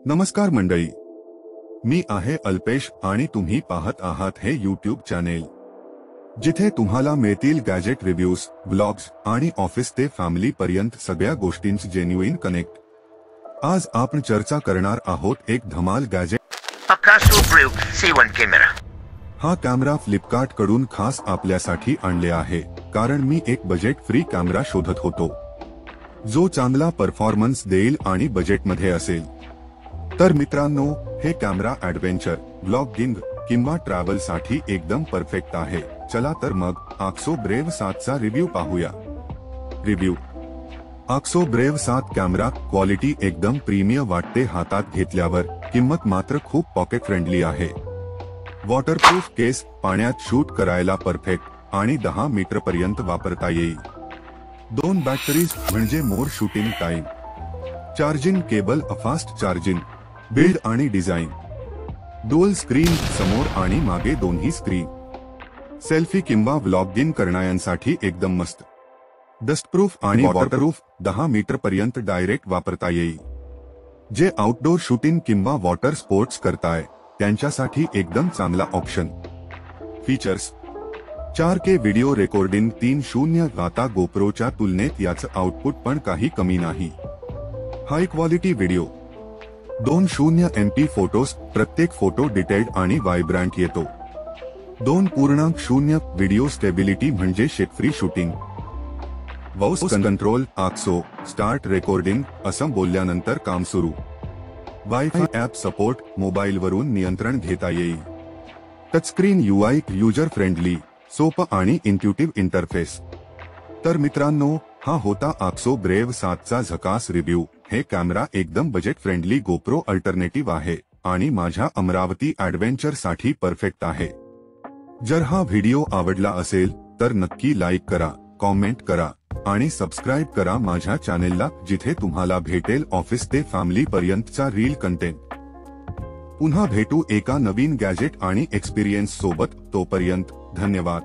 नमस्कार मंडळी, मी आहे अल्पेश आणि तुम्ही पाहत आहात हे यूट्यूब चॅनेल जिथे तुम्हाला मिळतील गॅजेट रिव्ह्यूज, व्लॉग्स आणि ऑफिस ते फॅमिली पर्यंत सगळ्या गोष्टींचे जेन्युइन कनेक्ट। आज आपण चर्चा करणार आहोत एक धमाल gadget Picasso Brute C1 camera. हा कॅमेरा फ्लिपकार्ट कडून खास आपल्यासाठी आणले आहे, कारण मी एक बजेट फ्री कॅमेरा शोधत होतो जो चांगला परफॉर्मन्स देईल आणि बजेटमध्ये असेल। तर मित्रांनो, हे कॅमेरा ॲडव्हेंचर, व्लॉगिंग किंवा ट्रॅव्हल साठी एकदम परफेक्ट आहे। चला तर मग AXO Brave 7 चा रिव्ह्यू पाहूया। Review: AXO Brave 7 camera quality एकदम प्रीमियम वाटते हातात घेतल्यावर, किंमत मात्र खूप पॉकेट फ्रेंडली आहे। वॉटरप्रूफ केस, पाण्यात शूट करायला परफेक्ट आणि 10 मीटर पर्यंत वापरता येईल। 2 बॅटरीज म्हणजे more shooting time. Charging cable, fast charging. Build आणि डिझाइन: डुअल स्क्रीन, समोर आणि मागे दोन्ही स्क्रीन। सेल्फी किंवा व्लॉगिंग करणाऱ्यांसाठी एकदम मस्त। डस्टप्रूफ आणि वॉटरप्रूफ, 10 मीटर पर्यंत डायरेक्ट वापरता येईल। जे आउटडोर शूटिंग किंवा वॉटर स्पोर्ट्स करताय त्यांच्यासाठी एकदम चांगला option. Features: 4K video recording, 3.0 आता गोप्रोच्या तुलनेत याचं आउटपुट पण काही कमी नाही। High quality video, 2.0 MP photos, प्रत्येक फोटो डिटेल्ड आणि वायब्रंट येतो। 2.0 व्हिडिओ स्टेबिलिटी म्हणजे shake free shooting. Voice control, AXO start recording असं बोलल्यानंतर काम सुरू। वायफाय ॲप सपोर्ट, मोबाईलवरून नियंत्रण घेता येईल। टचस्क्रीन UI, युजर फ्रेंडली, सोपं आणि इंट्युटिव्ह इंटरफेस। तर मित्रांनो, हा होता AXO Brave 7 चा झकास रिव्ह्यू। हे कॅमेरा एकदम बजेट फ्रेंडली गोप्रो अल्टरनेटिव्ह आहे आणि माझ्या अमरावती ॲडव्हेंचर साठी परफेक्ट आहे। जर हा व्हिडिओ आवडला असेल तर नक्की लाईक करा, कॉमेंट करा आणि सबस्क्राईब करा माझ्या चॅनेलला, जिथे तुम्हाला भेटेल ऑफिस ते फॅमिली पर्यंतचा रील कंटेंट। पुन्हा भेटू एका नवीन गॅजेट आणि एक्सपिरियन्स सोबत, तोपर्यंत धन्यवाद।